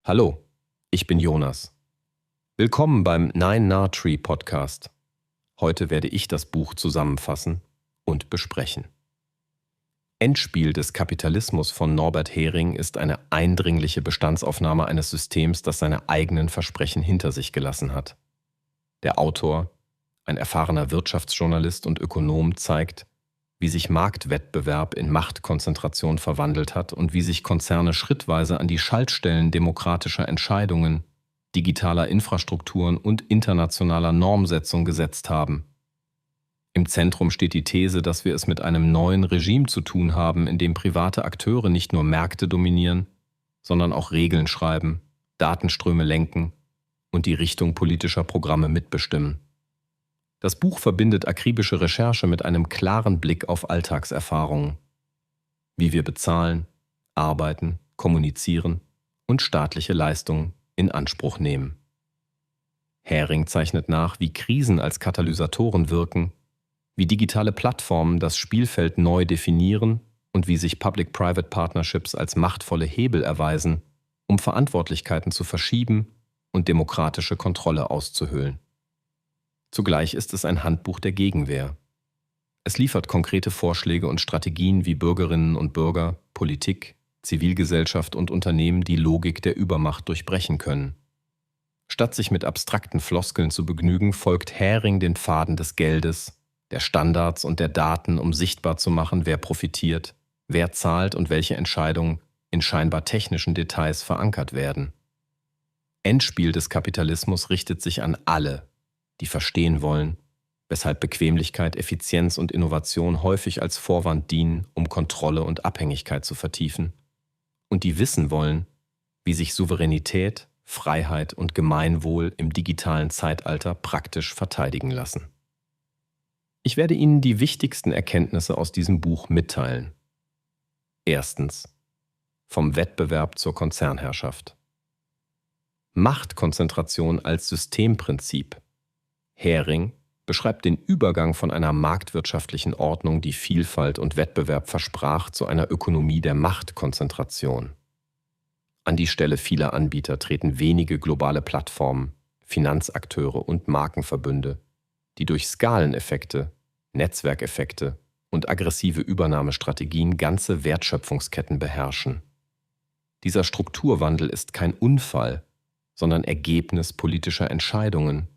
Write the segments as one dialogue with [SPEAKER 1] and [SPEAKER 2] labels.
[SPEAKER 1] Hallo, ich bin Jonas. Willkommen beim Nine Nah Tree Podcast. Heute werde ich das Buch zusammenfassen und besprechen. Endspiel des Kapitalismus von Norbert Hering ist eine eindringliche Bestandsaufnahme eines Systems, das seine eigenen Versprechen hinter sich gelassen hat. Der Autor, ein erfahrener Wirtschaftsjournalist und Ökonom, zeigt, wie sich Marktwettbewerb in Machtkonzentration verwandelt hat und wie sich Konzerne schrittweise an die Schaltstellen demokratischer Entscheidungen, digitaler Infrastrukturen und internationaler Normsetzung gesetzt haben. Im Zentrum steht die These, dass wir es mit einem neuen Regime zu tun haben, in dem private Akteure nicht nur Märkte dominieren, sondern auch Regeln schreiben, Datenströme lenken und die Richtung politischer Programme mitbestimmen. Das Buch verbindet akribische Recherche mit einem klaren Blick auf Alltagserfahrungen, wie wir bezahlen, arbeiten, kommunizieren und staatliche Leistungen in Anspruch nehmen. Hering zeichnet nach, wie Krisen als Katalysatoren wirken, wie digitale Plattformen das Spielfeld neu definieren und wie sich Public-Private Partnerships als machtvolle Hebel erweisen, um Verantwortlichkeiten zu verschieben und demokratische Kontrolle auszuhöhlen. Zugleich ist es ein Handbuch der Gegenwehr. Es liefert konkrete Vorschläge und Strategien, wie Bürgerinnen und Bürger, Politik, Zivilgesellschaft und Unternehmen die Logik der Übermacht durchbrechen können. Statt sich mit abstrakten Floskeln zu begnügen, folgt Hering den Pfaden des Geldes, der Standards und der Daten, um sichtbar zu machen, wer profitiert, wer zahlt und welche Entscheidungen in scheinbar technischen Details verankert werden. Endspiel des Kapitalismus richtet sich an alle, die verstehen wollen, weshalb Bequemlichkeit, Effizienz und Innovation häufig als Vorwand dienen, um Kontrolle und Abhängigkeit zu vertiefen, und die wissen wollen, wie sich Souveränität, Freiheit und Gemeinwohl im digitalen Zeitalter praktisch verteidigen lassen. Ich werde Ihnen die wichtigsten Erkenntnisse aus diesem Buch mitteilen. Erstens: Vom Wettbewerb zur Konzernherrschaft. Machtkonzentration als Systemprinzip. Hering beschreibt den Übergang von einer marktwirtschaftlichen Ordnung, die Vielfalt und Wettbewerb versprach, zu einer Ökonomie der Machtkonzentration. An die Stelle vieler Anbieter treten wenige globale Plattformen, Finanzakteure und Markenverbünde, die durch Skaleneffekte, Netzwerkeffekte und aggressive Übernahmestrategien ganze Wertschöpfungsketten beherrschen. Dieser Strukturwandel ist kein Unfall, sondern Ergebnis politischer Entscheidungen,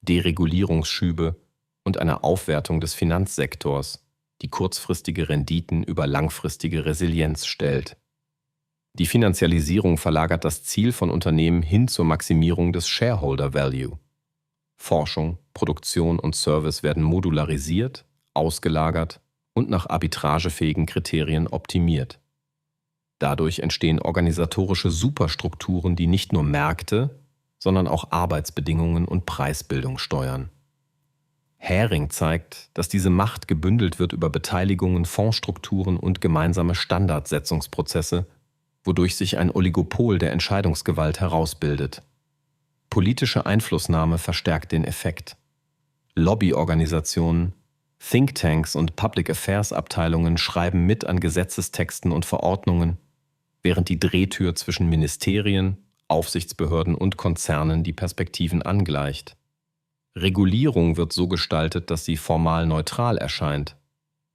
[SPEAKER 1] Deregulierungsschübe und einer Aufwertung des Finanzsektors, die kurzfristige Renditen über langfristige Resilienz stellt. Die Finanzialisierung verlagert das Ziel von Unternehmen hin zur Maximierung des Shareholder Value. Forschung, Produktion und Service werden modularisiert, ausgelagert und nach arbitragefähigen Kriterien optimiert. Dadurch entstehen organisatorische Superstrukturen, die nicht nur Märkte, sondern auch Arbeitsbedingungen und Preisbildung steuern. Hering zeigt, dass diese Macht gebündelt wird über Beteiligungen, Fondsstrukturen und gemeinsame Standardsetzungsprozesse, wodurch sich ein Oligopol der Entscheidungsgewalt herausbildet. Politische Einflussnahme verstärkt den Effekt. Lobbyorganisationen, Thinktanks und Public Affairs Abteilungen schreiben mit an Gesetzestexten und Verordnungen, während die Drehtür zwischen Ministerien, Aufsichtsbehörden und Konzernen die Perspektiven angleicht. Regulierung wird so gestaltet, dass sie formal neutral erscheint,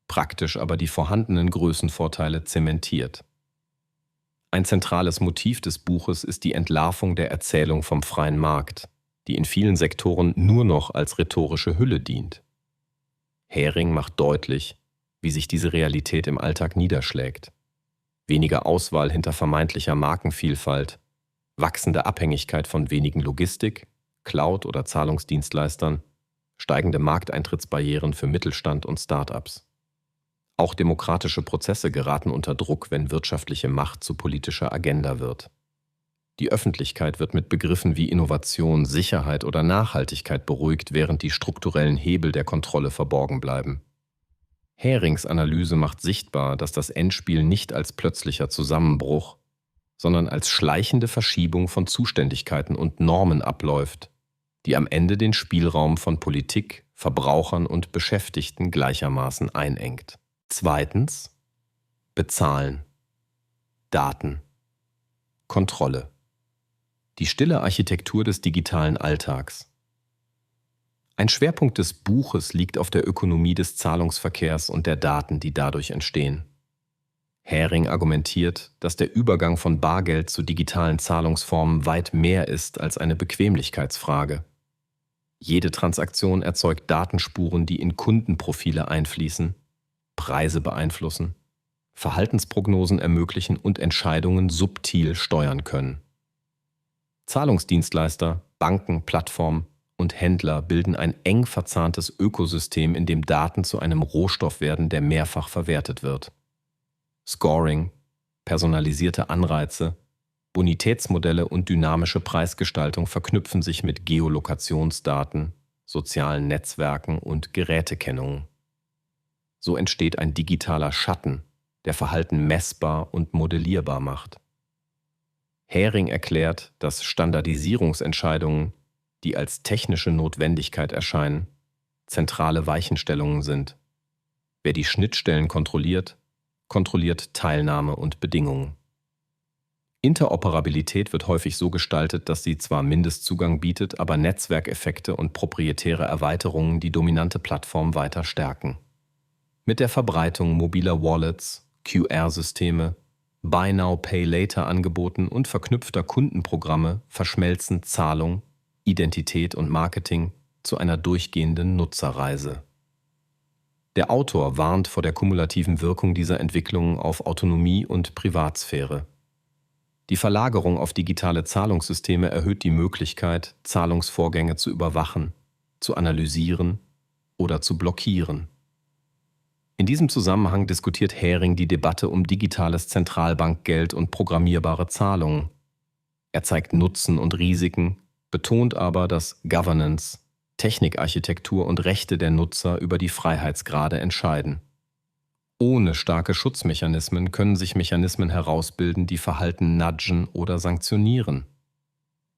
[SPEAKER 1] praktisch aber die vorhandenen Größenvorteile zementiert. Ein zentrales Motiv des Buches ist die Entlarvung der Erzählung vom freien Markt, die in vielen Sektoren nur noch als rhetorische Hülle dient. Hering macht deutlich, wie sich diese Realität im Alltag niederschlägt. Weniger Auswahl hinter vermeintlicher Markenvielfalt, wachsende Abhängigkeit von wenigen Logistik, Cloud- oder Zahlungsdienstleistern, steigende Markteintrittsbarrieren für Mittelstand und Start-ups. Auch demokratische Prozesse geraten unter Druck, wenn wirtschaftliche Macht zu politischer Agenda wird. Die Öffentlichkeit wird mit Begriffen wie Innovation, Sicherheit oder Nachhaltigkeit beruhigt, während die strukturellen Hebel der Kontrolle verborgen bleiben. Herings Analyse macht sichtbar, dass das Endspiel nicht als plötzlicher Zusammenbruch, sondern als schleichende Verschiebung von Zuständigkeiten und Normen abläuft, die am Ende den Spielraum von Politik, Verbrauchern und Beschäftigten gleichermaßen einengt. Zweitens: Bezahlen, Daten, Kontrolle. Die stille Architektur des digitalen Alltags. Ein Schwerpunkt des Buches liegt auf der Ökonomie des Zahlungsverkehrs und der Daten, die dadurch entstehen. Häring argumentiert, dass der Übergang von Bargeld zu digitalen Zahlungsformen weit mehr ist als eine Bequemlichkeitsfrage. Jede Transaktion erzeugt Datenspuren, die in Kundenprofile einfließen, Preise beeinflussen, Verhaltensprognosen ermöglichen und Entscheidungen subtil steuern können. Zahlungsdienstleister, Banken, Plattformen und Händler bilden ein eng verzahntes Ökosystem, in dem Daten zu einem Rohstoff werden, der mehrfach verwertet wird. Scoring, personalisierte Anreize, Bonitätsmodelle und dynamische Preisgestaltung verknüpfen sich mit Geolokationsdaten, sozialen Netzwerken und Gerätekennungen. So entsteht ein digitaler Schatten, der Verhalten messbar und modellierbar macht. Häring erklärt, dass Standardisierungsentscheidungen, die als technische Notwendigkeit erscheinen, zentrale Weichenstellungen sind. Wer die Schnittstellen kontrolliert, kontrolliert Teilnahme und Bedingungen. Interoperabilität wird häufig so gestaltet, dass sie zwar Mindestzugang bietet, aber Netzwerkeffekte und proprietäre Erweiterungen die dominante Plattform weiter stärken. Mit der Verbreitung mobiler Wallets, QR-Systeme, Buy Now, Pay Later Angeboten und verknüpfter Kundenprogramme verschmelzen Zahlung, Identität und Marketing zu einer durchgehenden Nutzerreise. Der Autor warnt vor der kumulativen Wirkung dieser Entwicklungen auf Autonomie und Privatsphäre. Die Verlagerung auf digitale Zahlungssysteme erhöht die Möglichkeit, Zahlungsvorgänge zu überwachen, zu analysieren oder zu blockieren. In diesem Zusammenhang diskutiert Häring die Debatte um digitales Zentralbankgeld und programmierbare Zahlungen. Er zeigt Nutzen und Risiken, betont aber, dass Governance, Technikarchitektur und Rechte der Nutzer über die Freiheitsgrade entscheiden. Ohne starke Schutzmechanismen können sich Mechanismen herausbilden, die Verhalten nudgen oder sanktionieren.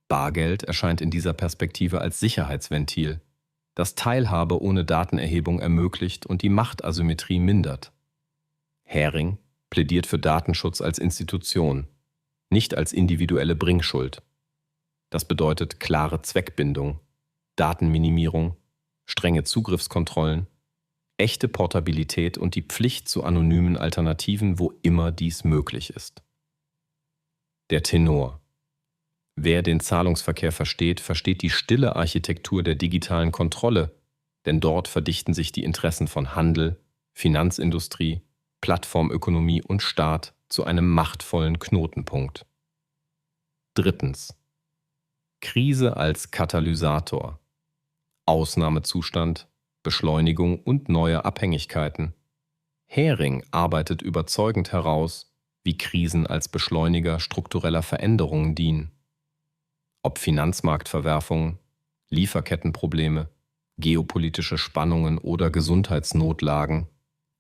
[SPEAKER 1] Bargeld erscheint in dieser Perspektive als Sicherheitsventil, das Teilhabe ohne Datenerhebung ermöglicht und die Machtasymmetrie mindert. Häring plädiert für Datenschutz als Institution, nicht als individuelle Bringschuld. Das bedeutet klare Zweckbindung, Datenminimierung, strenge Zugriffskontrollen, echte Portabilität und die Pflicht zu anonymen Alternativen, wo immer dies möglich ist. Der Tenor. Wer den Zahlungsverkehr versteht, versteht die stille Architektur der digitalen Kontrolle, denn dort verdichten sich die Interessen von Handel, Finanzindustrie, Plattformökonomie und Staat zu einem machtvollen Knotenpunkt. Drittens. Krise als Katalysator. Ausnahmezustand, Beschleunigung und neue Abhängigkeiten. Häring arbeitet überzeugend heraus, wie Krisen als Beschleuniger struktureller Veränderungen dienen. Ob Finanzmarktverwerfungen, Lieferkettenprobleme, geopolitische Spannungen oder Gesundheitsnotlagen,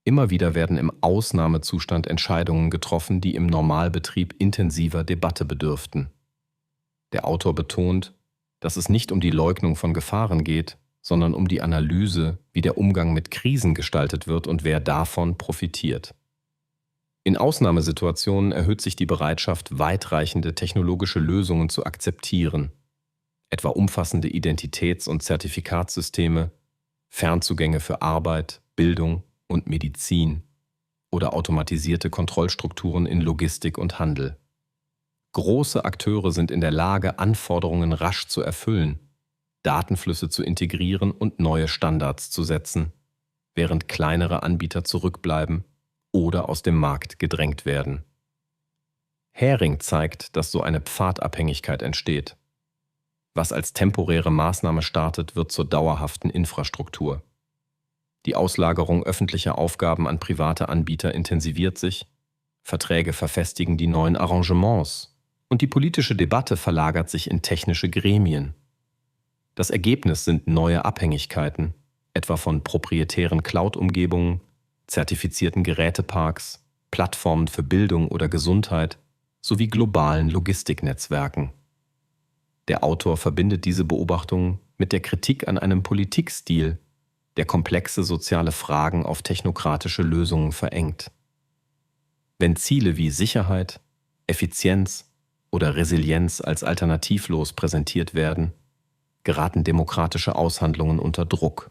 [SPEAKER 1] immer wieder werden im Ausnahmezustand Entscheidungen getroffen, die im Normalbetrieb intensiver Debatte bedürften. Der Autor betont, dass es nicht um die Leugnung von Gefahren geht, sondern um die Analyse, wie der Umgang mit Krisen gestaltet wird und wer davon profitiert. In Ausnahmesituationen erhöht sich die Bereitschaft, weitreichende technologische Lösungen zu akzeptieren, etwa umfassende Identitäts- und Zertifikatssysteme, Fernzugänge für Arbeit, Bildung und Medizin oder automatisierte Kontrollstrukturen in Logistik und Handel. Große Akteure sind in der Lage, Anforderungen rasch zu erfüllen, Datenflüsse zu integrieren und neue Standards zu setzen, während kleinere Anbieter zurückbleiben oder aus dem Markt gedrängt werden. Häring zeigt, dass so eine Pfadabhängigkeit entsteht. Was als temporäre Maßnahme startet, wird zur dauerhaften Infrastruktur. Die Auslagerung öffentlicher Aufgaben an private Anbieter intensiviert sich, Verträge verfestigen die neuen Arrangements und die politische Debatte verlagert sich in technische Gremien. Das Ergebnis sind neue Abhängigkeiten, etwa von proprietären Cloud-Umgebungen, zertifizierten Geräteparks, Plattformen für Bildung oder Gesundheit sowie globalen Logistiknetzwerken. Der Autor verbindet diese Beobachtungen mit der Kritik an einem Politikstil, der komplexe soziale Fragen auf technokratische Lösungen verengt. Wenn Ziele wie Sicherheit, Effizienz, oder Resilienz als alternativlos präsentiert werden, geraten demokratische Aushandlungen unter Druck.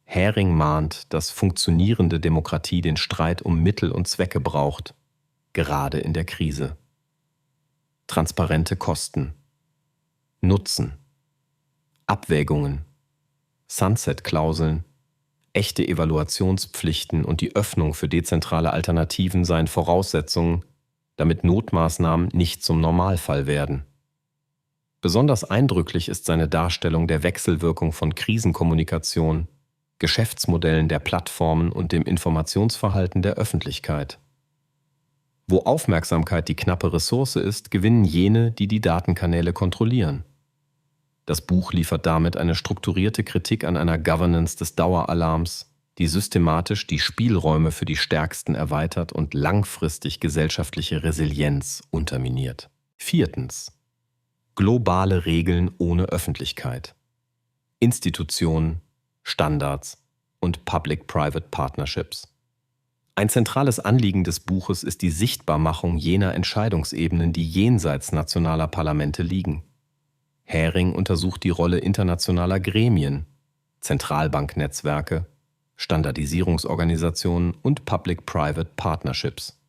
[SPEAKER 1] Häring mahnt, dass funktionierende Demokratie den Streit um Mittel und Zwecke braucht, gerade in der Krise. Transparente Kosten, Nutzen, Abwägungen, Sunset-Klauseln, echte Evaluationspflichten und die Öffnung für dezentrale Alternativen seien Voraussetzungen, damit Notmaßnahmen nicht zum Normalfall werden. Besonders eindrücklich ist seine Darstellung der Wechselwirkung von Krisenkommunikation, Geschäftsmodellen der Plattformen und dem Informationsverhalten der Öffentlichkeit. Wo Aufmerksamkeit die knappe Ressource ist, gewinnen jene, die die Datenkanäle kontrollieren. Das Buch liefert damit eine strukturierte Kritik an einer Governance des Daueralarms, die systematisch die Spielräume für die Stärksten erweitert und langfristig gesellschaftliche Resilienz unterminiert. 4. Globale Regeln ohne Öffentlichkeit. Institutionen, Standards und Public-Private Partnerships. Ein zentrales Anliegen des Buches ist die Sichtbarmachung jener Entscheidungsebenen, die jenseits nationaler Parlamente liegen. Häring untersucht die Rolle internationaler Gremien, Zentralbanknetzwerke, Standardisierungsorganisationen und Public-Private Partnerships.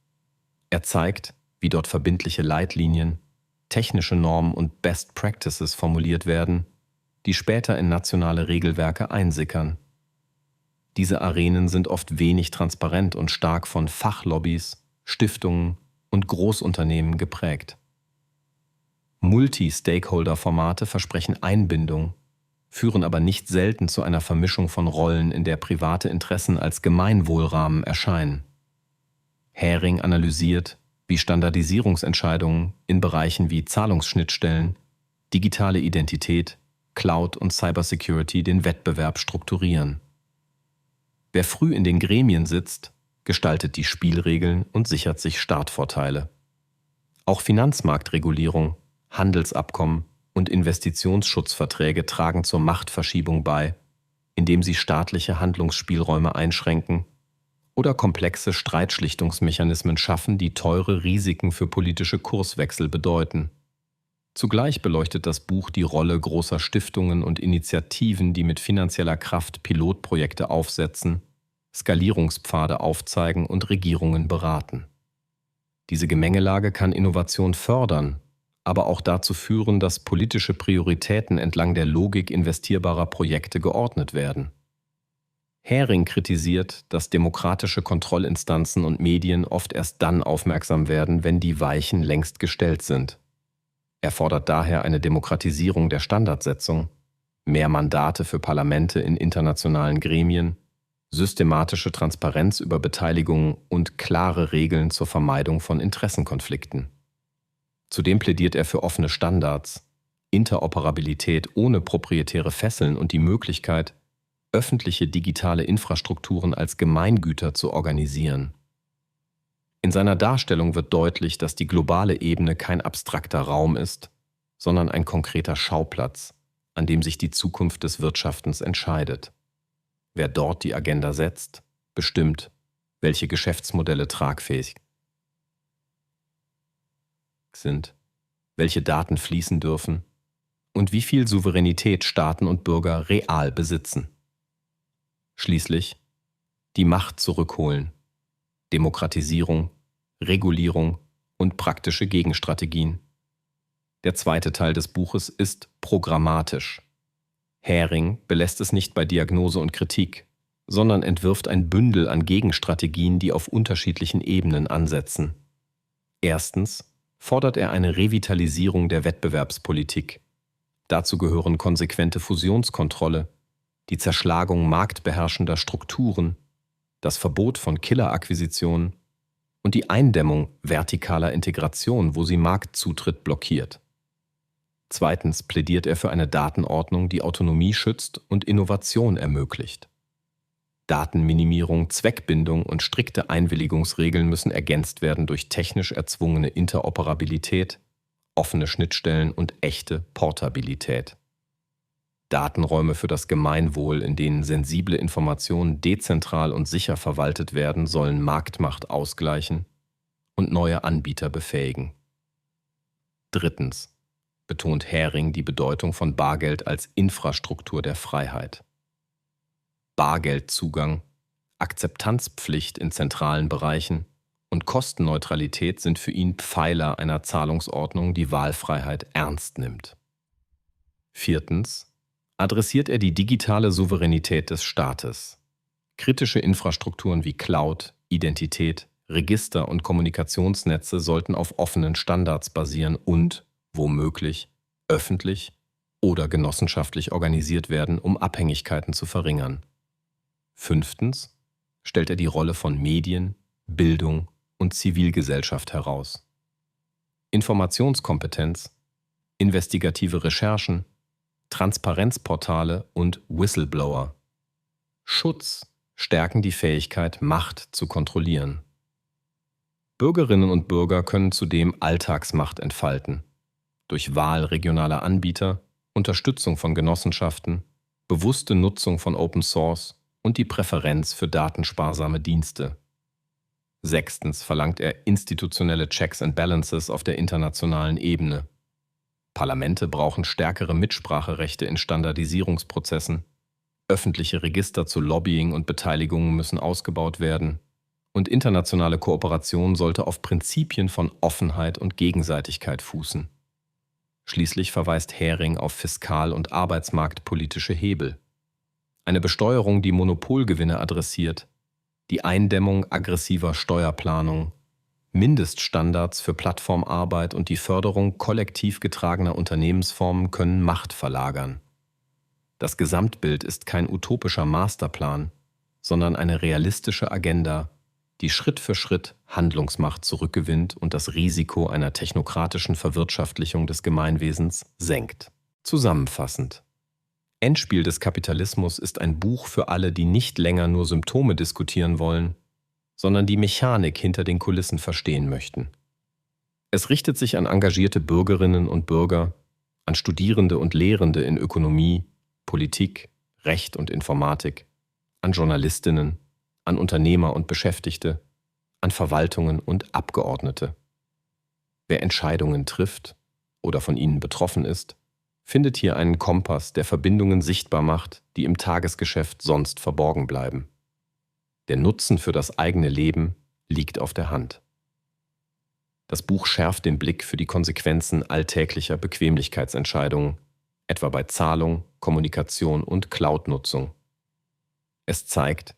[SPEAKER 1] Er zeigt, wie dort verbindliche Leitlinien, technische Normen und Best Practices formuliert werden, die später in nationale Regelwerke einsickern. Diese Arenen sind oft wenig transparent und stark von Fachlobbys, Stiftungen und Großunternehmen geprägt. Multi-Stakeholder-Formate versprechen Einbindung, führen aber nicht selten zu einer Vermischung von Rollen, in der private Interessen als Gemeinwohlrahmen erscheinen. Häring analysiert, wie Standardisierungsentscheidungen in Bereichen wie Zahlungsschnittstellen, digitale Identität, Cloud und Cybersecurity den Wettbewerb strukturieren. Wer früh in den Gremien sitzt, gestaltet die Spielregeln und sichert sich Startvorteile. Auch Finanzmarktregulierung, Handelsabkommen und Investitionsschutzverträge tragen zur Machtverschiebung bei, indem sie staatliche Handlungsspielräume einschränken oder komplexe Streitschlichtungsmechanismen schaffen, die teure Risiken für politische Kurswechsel bedeuten. Zugleich beleuchtet das Buch die Rolle großer Stiftungen und Initiativen, die mit finanzieller Kraft Pilotprojekte aufsetzen, Skalierungspfade aufzeigen und Regierungen beraten. Diese Gemengelage kann Innovation fördern, aber auch dazu führen, dass politische Prioritäten entlang der Logik investierbarer Projekte geordnet werden. Häring kritisiert, dass demokratische Kontrollinstanzen und Medien oft erst dann aufmerksam werden, wenn die Weichen längst gestellt sind. Er fordert daher eine Demokratisierung der Standardsetzung, mehr Mandate für Parlamente in internationalen Gremien, systematische Transparenz über Beteiligung und klare Regeln zur Vermeidung von Interessenkonflikten. Zudem plädiert er für offene Standards, Interoperabilität ohne proprietäre Fesseln und die Möglichkeit, öffentliche digitale Infrastrukturen als Gemeingüter zu organisieren. In seiner Darstellung wird deutlich, dass die globale Ebene kein abstrakter Raum ist, sondern ein konkreter Schauplatz, an dem sich die Zukunft des Wirtschaftens entscheidet. Wer dort die Agenda setzt, bestimmt, welche Geschäftsmodelle tragfähig sind, welche Daten fließen dürfen und wie viel Souveränität Staaten und Bürger real besitzen. Schließlich die Macht zurückholen, Demokratisierung, Regulierung und praktische Gegenstrategien. Der zweite Teil des Buches ist programmatisch. Häring belässt es nicht bei Diagnose und Kritik, sondern entwirft ein Bündel an Gegenstrategien, die auf unterschiedlichen Ebenen ansetzen. Erstens fordert er eine Revitalisierung der Wettbewerbspolitik. Dazu gehören konsequente Fusionskontrolle, die Zerschlagung marktbeherrschender Strukturen, das Verbot von Killerakquisitionen und die Eindämmung vertikaler Integration, wo sie Marktzutritt blockiert. Zweitens plädiert er für eine Datenordnung, die Autonomie schützt und Innovation ermöglicht. Datenminimierung, Zweckbindung und strikte Einwilligungsregeln müssen ergänzt werden durch technisch erzwungene Interoperabilität, offene Schnittstellen und echte Portabilität. Datenräume für das Gemeinwohl, in denen sensible Informationen dezentral und sicher verwaltet werden, sollen Marktmacht ausgleichen und neue Anbieter befähigen. Drittens betont Häring die Bedeutung von Bargeld als Infrastruktur der Freiheit. Bargeldzugang, Akzeptanzpflicht in zentralen Bereichen und Kostenneutralität sind für ihn Pfeiler einer Zahlungsordnung, die Wahlfreiheit ernst nimmt. Viertens adressiert er die digitale Souveränität des Staates. Kritische Infrastrukturen wie Cloud, Identität, Register und Kommunikationsnetze sollten auf offenen Standards basieren und, womöglich, öffentlich oder genossenschaftlich organisiert werden, um Abhängigkeiten zu verringern. Fünftens stellt er die Rolle von Medien, Bildung und Zivilgesellschaft heraus. Informationskompetenz, investigative Recherchen, Transparenzportale und Whistleblower. Schutz stärken die Fähigkeit, Macht zu kontrollieren. Bürgerinnen und Bürger können zudem Alltagsmacht entfalten. Durch Wahl regionaler Anbieter, Unterstützung von Genossenschaften, bewusste Nutzung von Open Source und die Präferenz für datensparsame Dienste. Sechstens verlangt er institutionelle Checks and Balances auf der internationalen Ebene. Parlamente brauchen stärkere Mitspracherechte in Standardisierungsprozessen, öffentliche Register zu Lobbying und Beteiligungen müssen ausgebaut werden und internationale Kooperation sollte auf Prinzipien von Offenheit und Gegenseitigkeit fußen. Schließlich verweist Häring auf fiskal- und arbeitsmarktpolitische Hebel. Eine Besteuerung, die Monopolgewinne adressiert, die Eindämmung aggressiver Steuerplanung, Mindeststandards für Plattformarbeit und die Förderung kollektiv getragener Unternehmensformen können Macht verlagern. Das Gesamtbild ist kein utopischer Masterplan, sondern eine realistische Agenda, die Schritt für Schritt Handlungsmacht zurückgewinnt und das Risiko einer technokratischen Verwirtschaftlichung des Gemeinwesens senkt. Zusammenfassend: Endspiel des Kapitalismus ist ein Buch für alle, die nicht länger nur Symptome diskutieren wollen, sondern die Mechanik hinter den Kulissen verstehen möchten. Es richtet sich an engagierte Bürgerinnen und Bürger, an Studierende und Lehrende in Ökonomie, Politik, Recht und Informatik, an Journalistinnen, an Unternehmer und Beschäftigte, an Verwaltungen und Abgeordnete. Wer Entscheidungen trifft oder von ihnen betroffen ist, findet hier einen Kompass, der Verbindungen sichtbar macht, die im Tagesgeschäft sonst verborgen bleiben. Der Nutzen für das eigene Leben liegt auf der Hand. Das Buch schärft den Blick für die Konsequenzen alltäglicher Bequemlichkeitsentscheidungen, etwa bei Zahlung, Kommunikation und Cloud-Nutzung. Es zeigt,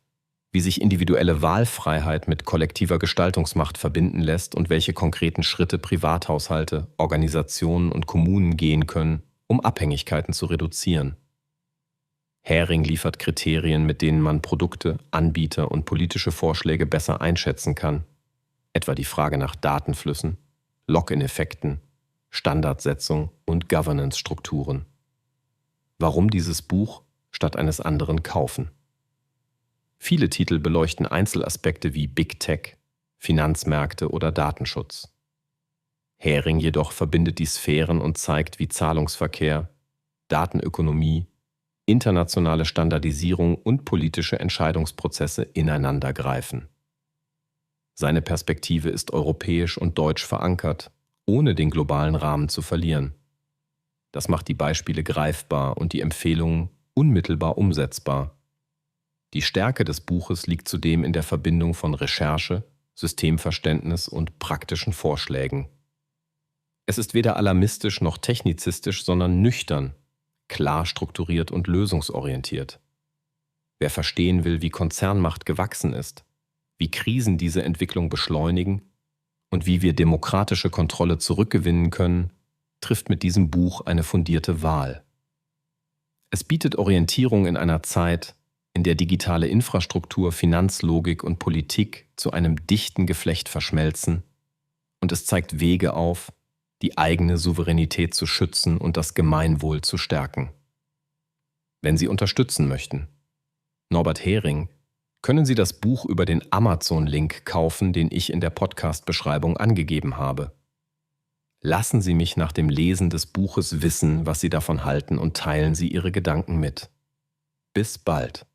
[SPEAKER 1] wie sich individuelle Wahlfreiheit mit kollektiver Gestaltungsmacht verbinden lässt und welche konkreten Schritte Privathaushalte, Organisationen und Kommunen gehen können, um Abhängigkeiten zu reduzieren. Häring liefert Kriterien, mit denen man Produkte, Anbieter und politische Vorschläge besser einschätzen kann, etwa die Frage nach Datenflüssen, Lock-in-Effekten, Standardsetzung und Governance-Strukturen. Warum dieses Buch statt eines anderen kaufen? Viele Titel beleuchten Einzelaspekte wie Big Tech, Finanzmärkte oder Datenschutz. Häring jedoch verbindet die Sphären und zeigt, wie Zahlungsverkehr, Datenökonomie, internationale Standardisierung und politische Entscheidungsprozesse ineinandergreifen. Seine Perspektive ist europäisch und deutsch verankert, ohne den globalen Rahmen zu verlieren. Das macht die Beispiele greifbar und die Empfehlungen unmittelbar umsetzbar. Die Stärke des Buches liegt zudem in der Verbindung von Recherche, Systemverständnis und praktischen Vorschlägen. Es ist weder alarmistisch noch technizistisch, sondern nüchtern, klar strukturiert und lösungsorientiert. Wer verstehen will, wie Konzernmacht gewachsen ist, wie Krisen diese Entwicklung beschleunigen und wie wir demokratische Kontrolle zurückgewinnen können, trifft mit diesem Buch eine fundierte Wahl. Es bietet Orientierung in einer Zeit, in der digitale Infrastruktur, Finanzlogik und Politik zu einem dichten Geflecht verschmelzen, und es zeigt Wege auf, die eigene Souveränität zu schützen und das Gemeinwohl zu stärken. Wenn Sie unterstützen möchten, Norbert Häring, können Sie das Buch über den Amazon-Link kaufen, den ich in der Podcast-Beschreibung angegeben habe. Lassen Sie mich nach dem Lesen des Buches wissen, was Sie davon halten und teilen Sie Ihre Gedanken mit. Bis bald.